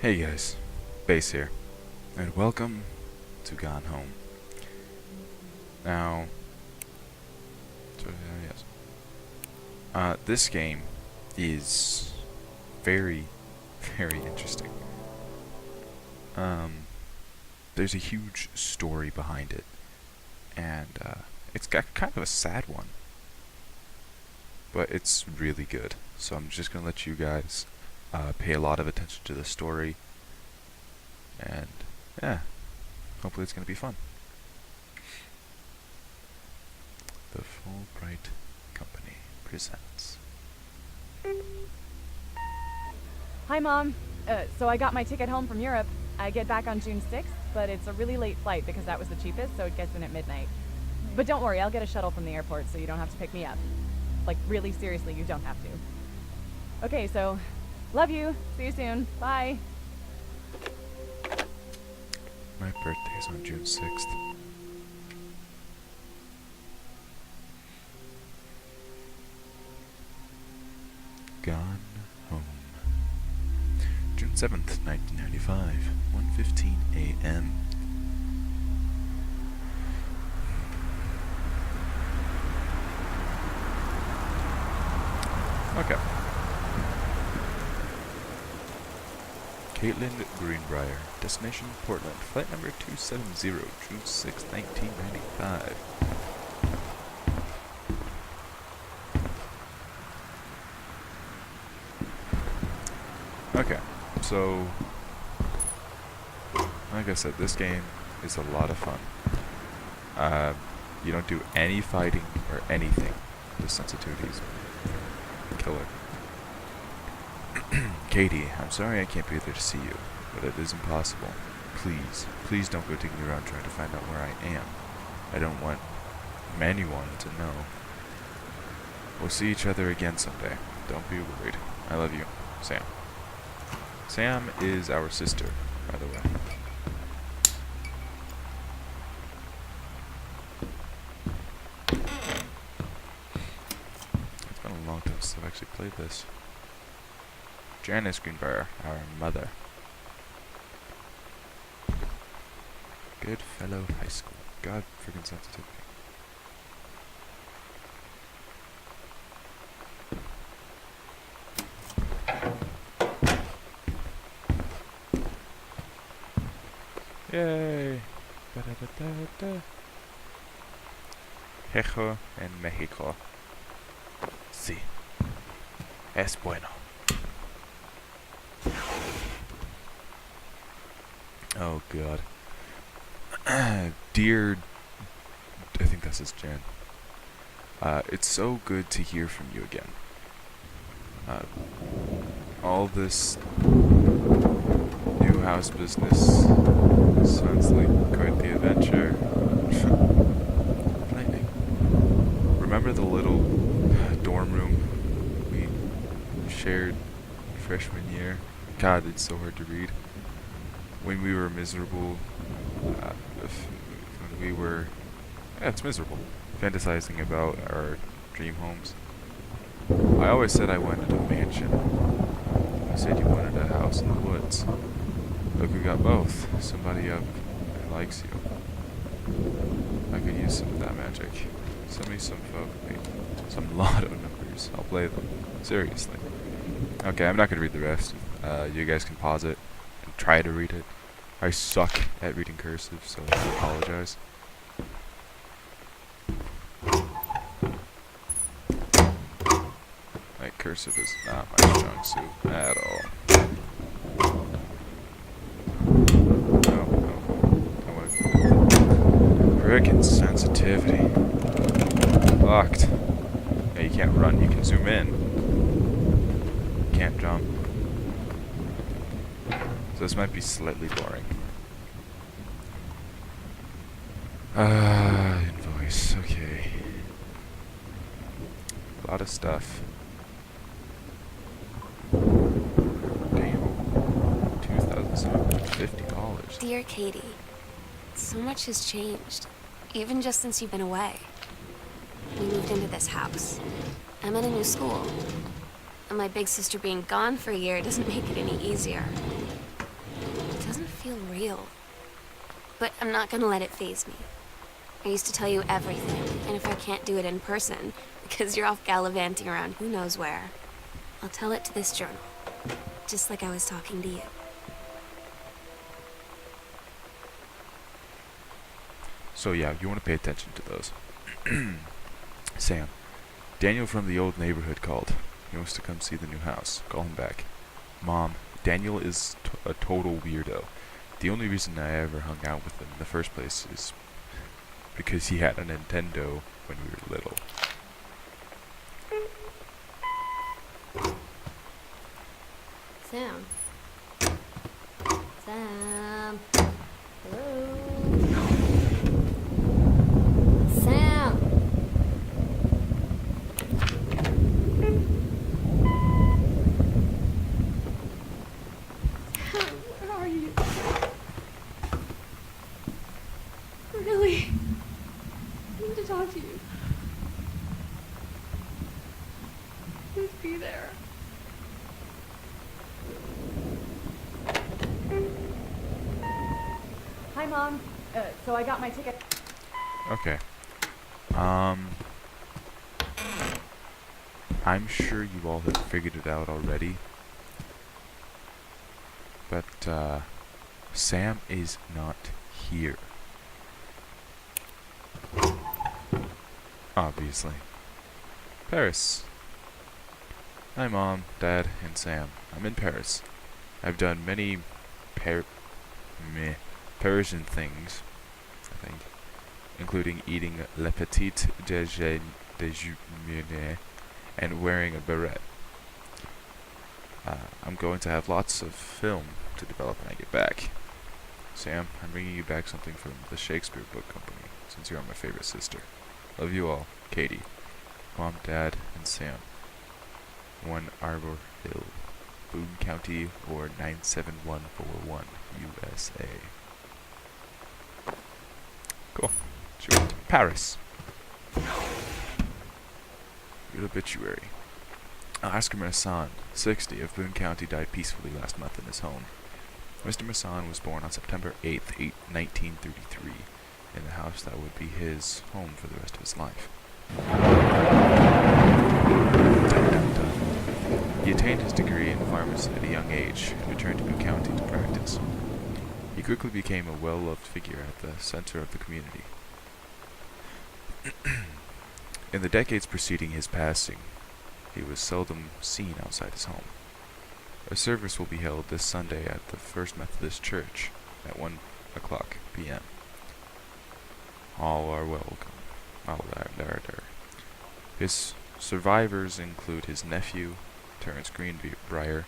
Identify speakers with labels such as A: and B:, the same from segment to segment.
A: Hey guys, Base here, and welcome to Gone Home. Now, yes, this game is very, very interesting. There's a huge story behind it, and it's got kind of a sad one, but it's really good. So I'm just gonna let you guys pay a lot of attention to the story, and yeah, hopefully it's gonna be fun. The Fulbright Company presents.
B: Hi, Mom. So I got my ticket home from Europe. I get back on June 6th, but it's a really late flight because that was the cheapest, so it gets in at midnight. But don't worry, I'll get a shuttle from the airport so you don't have to pick me up. Like, really seriously, you don't have to. Okay, so, love you. See you soon. Bye.
A: My birthday is on June 6th. Gone Home. June 7th, 1995, 1:15 a.m. Okay. Caitlin Greenbrier, destination Portland, flight number 270, June 6, 1995. Okay, so, like I said, this game is a lot of fun. You don't do any fighting or anything. The sensitivities killer. Katie, I'm sorry I can't be there to see you, but it is impossible. Please don't go digging around trying to find out where I am. I don't want anyone to know. We'll see each other again someday. Don't be worried. I love you, Sam. Sam is our sister, by the way. It's been a long time since I've actually played this. Janice Greenbrier, our mother. Goodfellow High School. God friggin' sensitivity. Yay! Da-da-da-da-da. Jejo en Mexico. Sí. Es bueno. Oh god. Dear, I think this is Jan. It's so good to hear from you again. All this new house business sounds like quite the adventure. Lightning. Remember the little dorm room we shared freshman year? God, it's so hard to read. When we were miserable, when we were, yeah, it's miserable, fantasizing about our dream homes. I always said I wanted a mansion. You said you wanted a house in the woods. Look, we got both. Somebody up who likes you. I could use some of that magic. Send me some some lotto numbers. I'll play them. Seriously. Okay, I'm not gonna read the rest. You guys can pause it and try to read it. I suck at reading cursive, so I apologize. Like, cursive is not my strong suit at all. Frickin' sensitivity. Locked. Yeah, you can't run, you can zoom in. You can't jump. So this might be slightly boring. Invoice, okay. A lot of stuff. Damn. $2,750.
C: Dear Katie, so much has changed, even just since you've been away. We moved into this house. I'm at a new school. And my big sister being gone for a year doesn't make it any easier. It doesn't feel real. But I'm not gonna let it faze me. I used to tell you everything, and if I can't do it in person, because you're off gallivanting around who knows where, I'll tell it to this journal. Just like I was talking to you.
A: So yeah, you want to pay attention to those. Sam, Daniel from the old neighborhood called. He wants to come see the new house. Call him back. Mom, Daniel is a total weirdo. The only reason I ever hung out with him in the first place is because he had a Nintendo when we were little.
C: Sam. Sam. Hello. Sam.
D: Where are you? Really? I need to talk to you. Please be there.
B: Hi, Mom. So I got my ticket.
A: Okay. I'm sure you all have figured it out already. But, Sam is not here. Obviously. Paris. Hi, Mom, Dad, and Sam. I'm in Paris. I've done many Parisian things, I think, including eating le petit déjeuner and wearing a beret. I'm going to have lots of film to develop when I get back. Sam, I'm bringing you back something from the Shakespeare Book Company, since you're my favorite sister. Love you all, Katie. Mom, Dad, and Sam. 1 Arbor Hill, Boone County, or 97141, USA. Cool. She went to Paris. Good obituary. Oscar Masson, 60, of Boone County, died peacefully last month in his home. Mr. Masson was born on September 8th, 1933, in the house that would be his home for the rest of his life. Dun, dun, dun. He attained his degree in pharmacy at a young age and returned to Boone County to practice. He quickly became a well-loved figure at the center of the community. In the decades preceding his passing, he was seldom seen outside his home. A service will be held this Sunday at the First Methodist Church at 1 o'clock p.m. All are welcome. All there. His survivors include his nephew, Terrence Greenbrier,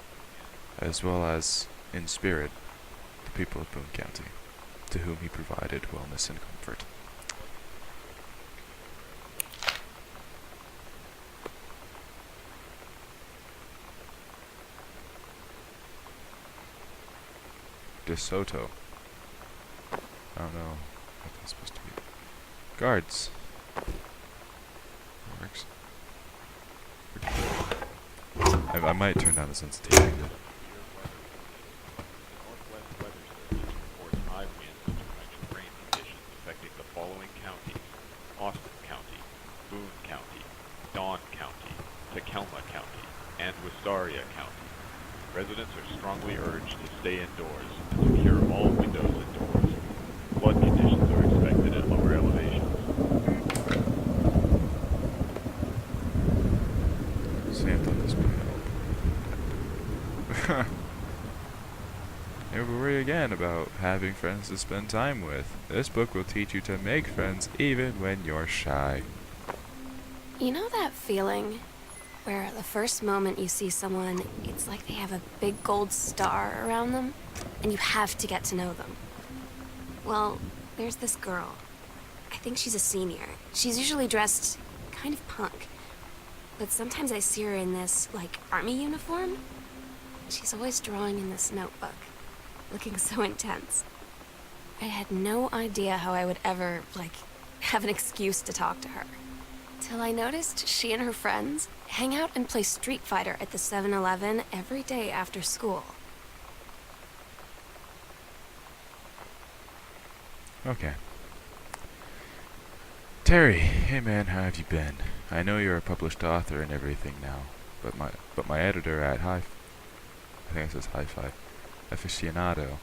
A: as well as, in spirit, the people of Boone County, to whom he provided wellness and comfort. De Soto. I don't know what that's supposed to be. Guards. That works. I might turn down the sensitivity.
E: Northwest Weather Service reports high winds and torrential rain conditions affecting the following counties: Austin County, Boone County, Dawn County, Tacoma County, and Wistaria County. Residents are strongly urged to stay indoors and secure all windows and doors. Flood conditions are expected at lower elevations.
A: Sam thought this would help. Never worry again about having friends to spend time with. This book will teach you to make friends even when you're shy.
C: You know that feeling where the first moment you see someone, it's like they have a big gold star around them, and you have to get to know them? Well, there's this girl. I think she's a senior. She's usually dressed kind of punk, but sometimes I see her in this, like, army uniform. She's always drawing in this notebook, looking so intense. I had no idea how I would ever, like, have an excuse to talk to her. Till I noticed she and her friends hang out and play Street Fighter at the 7-Eleven every day after school.
A: Okay. Terry, hey man, how have you been? I know you're a published author and everything now, but my editor at I think it says Hi-Fi Aficionado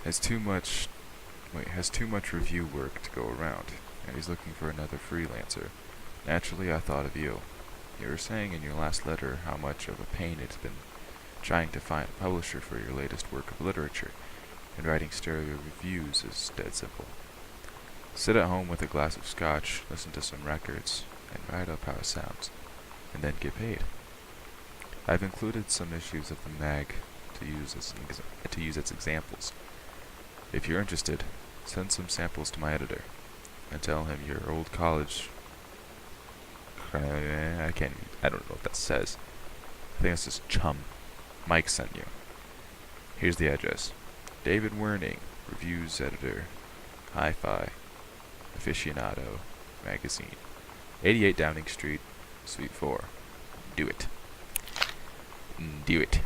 A: has too much review work to go around, and he's looking for another freelancer. Naturally, I thought of you. You were saying in your last letter how much of a pain it's been trying to find a publisher for your latest work of literature, and writing stereo reviews is dead simple. Sit at home with a glass of scotch, listen to some records, and write up how it sounds, and then get paid. I've included some issues of the mag to use as examples. If you're interested, send some samples to my editor, and tell him your old college. I don't know what that says. I think it's just chum. Mike sent you. Here's the address. David Werning, Reviews Editor, Hi-Fi, Aficionado, Magazine. 88 Downing Street, Suite 4. Do it. Do it.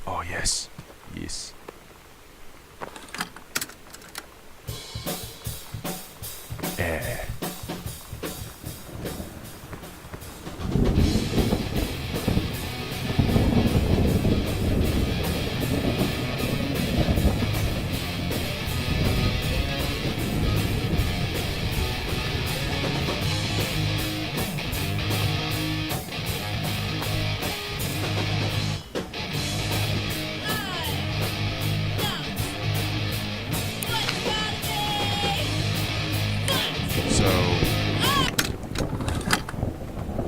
A: Oh, yes. Yes. Eh. So,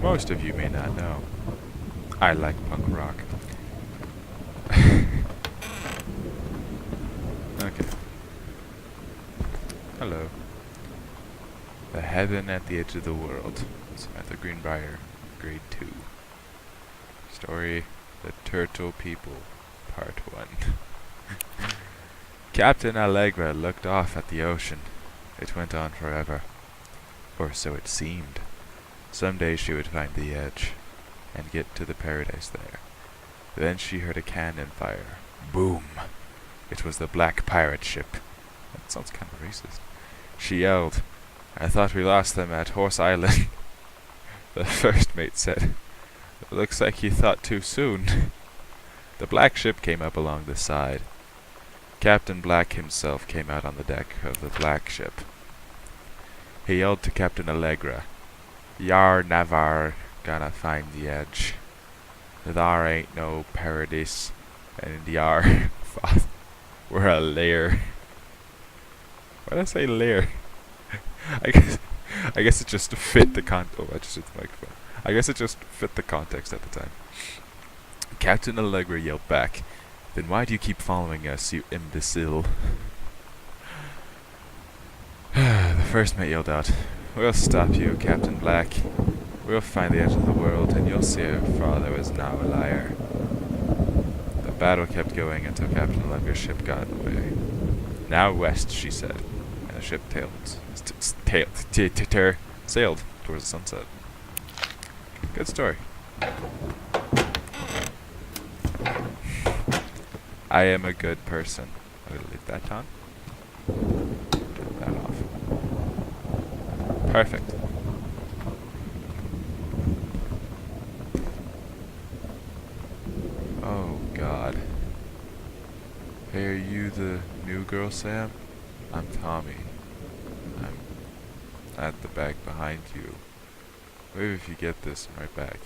A: most of you may not know, I like punk rock. Okay. Hello. The Heaven at the Edge of the World. Samantha Greenbrier, Grade 2. Story, The Turtle People, Part 1. Captain Allegra looked off at the ocean. It went on forever. Or so it seemed. Someday she would find the edge, and get to the paradise there. Then she heard a cannon fire. Boom! It was the black pirate ship. That sounds kind of racist. She yelled, "I thought we lost them at Horse Island." The first mate said, "Looks like you thought too soon." The black ship came up along the side. Captain Black himself came out on the deck of the black ship. He yelled to Captain Allegra, "Yar Navar gonna find the edge. Thar ain't no paradise, and yar we're a lair." Why did I say lair? I guess it just fit the Oh, I just hit the microphone. I guess it just fit the context at the time. Captain Allegra yelled back, "Then why do you keep following us, you imbecile?" The first mate yelled out, "We'll stop you, Captain Black. We'll find the edge of the world, and you'll see our father is now a liar." The battle kept going until Captain Allegra's ship got away. "Now west," she said, and the ship sailed towards the sunset. Good story. I am a good person. I'm gonna leave that on. Turn that off. Perfect. Oh God. Hey, are you the new girl, Sam? I'm Tommy. I'm at the back behind you. Wave if you get this. I'm right back.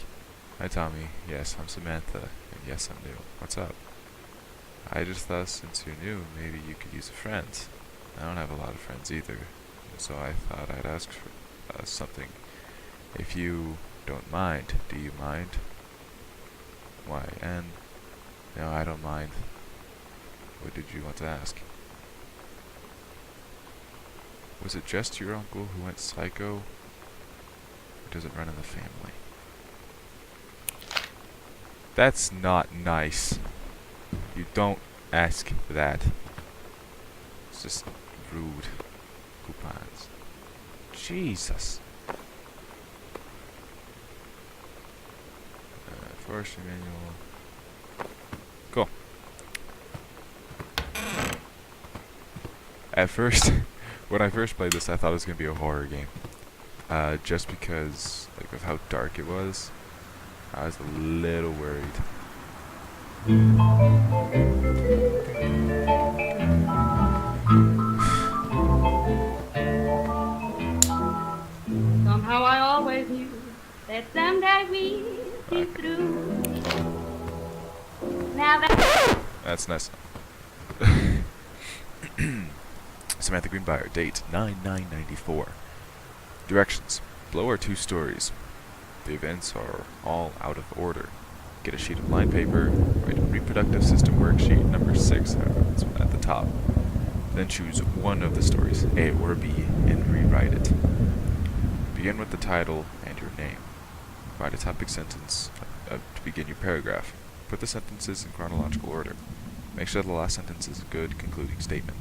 A: Hi, Tommy. Yes, I'm Samantha. And yes, I'm new. What's up? I just thought since you're new, maybe you could use a friend. I don't have a lot of friends either, so I thought I'd ask for something. If you don't mind, do you mind? Why, and... No, I don't mind. What did you want to ask? Was it just your uncle who went psycho? Or does it run in the family? That's not nice. You don't ask that. It's just rude. Coupons. Jesus. Forestry manual. Cool. At first, when I first played this, I thought it was gonna be a horror game. Just because like of how dark it was, I was a little worried.
F: Somehow I always knew that someday we'd be through. Now that
A: That's nice. Samantha Greenbrier, date 9/9/94. Directions: below are 2 stories. The events are all out of order. Get a sheet of line paper, write a reproductive system worksheet number 6 at the top. Then choose one of the stories, A or B, and rewrite it. Begin with the title and your name. Write a topic sentence to begin your paragraph. Put the sentences in chronological order. Make sure the last sentence is a good concluding statement.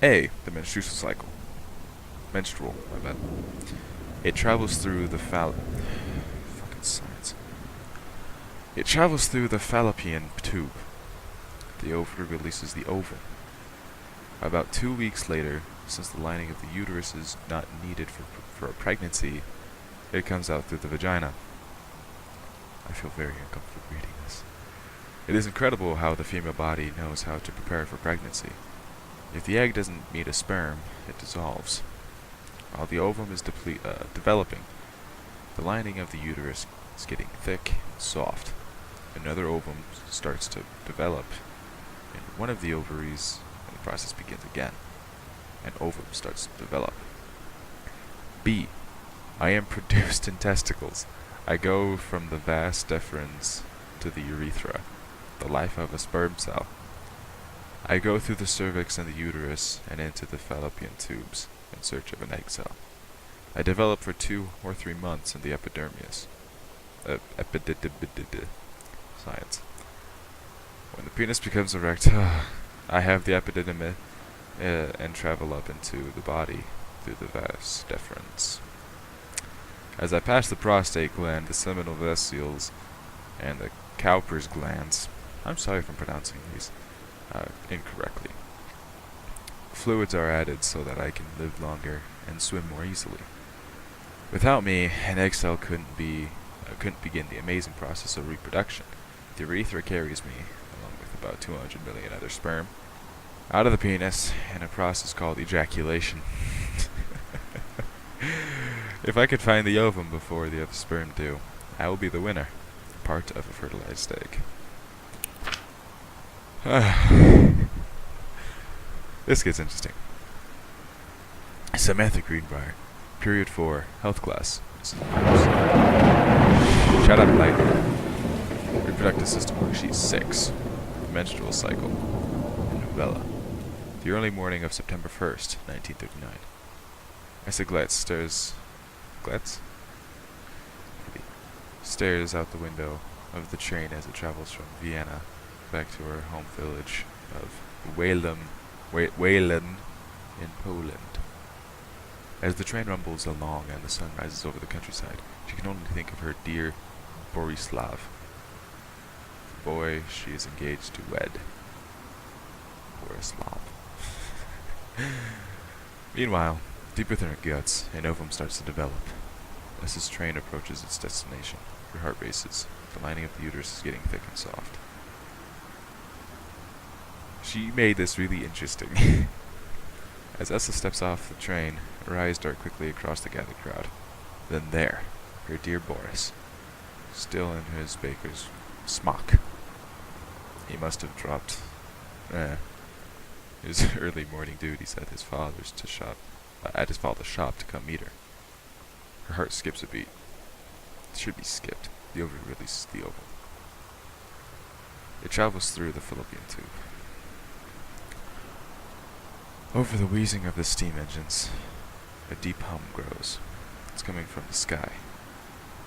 A: A. The menstrual cycle. Menstrual, I bet. It travels through the fucking science. It travels through the fallopian tube. The ovary releases the ovum. About 2 weeks later, since the lining of the uterus is not needed for a pregnancy, it comes out through the vagina. I feel very uncomfortable reading this. It is incredible how the female body knows how to prepare for pregnancy. If the egg doesn't meet a sperm, it dissolves. While the ovum is developing, the lining of the uterus is getting thick and soft. Another ovum starts to develop in one of the ovaries, and the process begins again. An ovum starts to develop. B. I am produced in testicles. I go from the vas deferens to the urethra, the life of a sperm cell. I go through the cervix and the uterus and into the fallopian tubes in search of an egg cell. I develop for 2 or 3 months in the epidermis. Science. When the penis becomes erect, I have the epididymis and travel up into the body through the vas deferens. As I pass the prostate gland, the seminal vesicles, and the Cowper's glands, I'm sorry if I'm pronouncing these incorrectly, fluids are added so that I can live longer and swim more easily. Without me, an egg cell couldn't begin the amazing process of reproduction. The urethra carries me, along with about 200 million other sperm, out of the penis in a process called ejaculation. If I could find the ovum before the other sperm do, I will be the winner, part of a fertilized egg. This gets interesting. Samantha Greenbrier, period 4, health class. Shut up, light. Reproductive system worksheet 6, menstrual cycle, novella. The early morning of September 1st, 1939. Essa Gletz stares out the window of the train as it travels from Vienna back to her home village of Waylen in Poland. As the train rumbles along and the sun rises over the countryside, she can only think of her dear Borislav, the boy she is engaged to wed. Borislav. Meanwhile, deep within her guts, an ovum starts to develop. As this train approaches its destination, her heart races. The lining of the uterus is getting thick and soft. She made this really interesting. As Essa steps off the train, her eyes dart quickly across the gathered crowd. Then there, her dear Boris, still in his baker's smock. He must have dropped his early morning duties at his father's shop to come meet her. Her heart skips a beat. It should be skipped. The ovary releases the ovum. It travels through the fallopian tube. Over the wheezing of the steam engines, a deep hum grows. It's coming from the sky.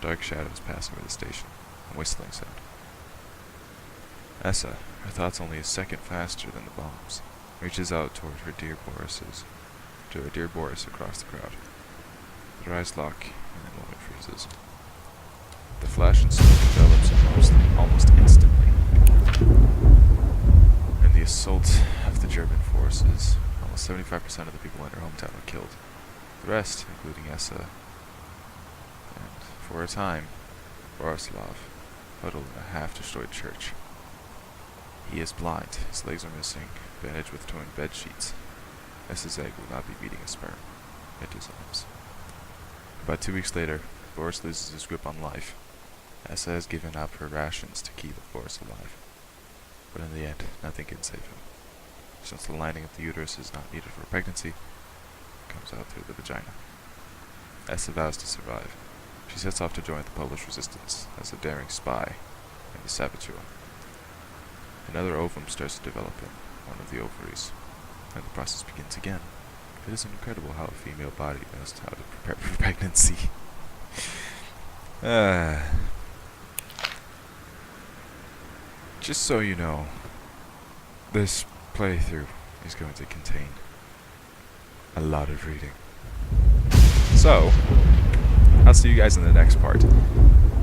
A: Dark shadows pass over the station. A whistling sound. Essa, her thoughts only a second faster than the bombs, reaches out toward her dear Boris across the crowd. Their eyes lock, and the moment freezes. The flash and smoke develops almost instantly, and the assault of the German 95% of the people in her hometown were killed. The rest, including Essa, and for a time, Borislav, huddled in a half-destroyed church. He is blind, his legs are missing, bandaged with torn bed sheets. Essa's egg will not be beating his sperm into his arms. About 2 weeks later, Boris loses his grip on life. Essa has given up her rations to keep Boris alive. But in the end, nothing can save him. Since the lining of the uterus is not needed for pregnancy, it comes out through the vagina. Essa vows to survive. She sets off to join the Polish resistance as a daring spy and a saboteur. Another ovum starts to develop in one of the ovaries, and the process begins again. It is incredible how a female body knows how to prepare for pregnancy. Just so you know, this playthrough is going to contain a lot of reading. So, I'll see you guys in the next part.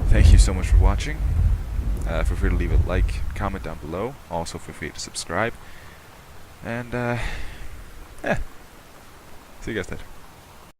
A: Thank you so much for watching. Feel free to leave a like, comment down below. Also, feel free to subscribe. And, yeah. See you guys later.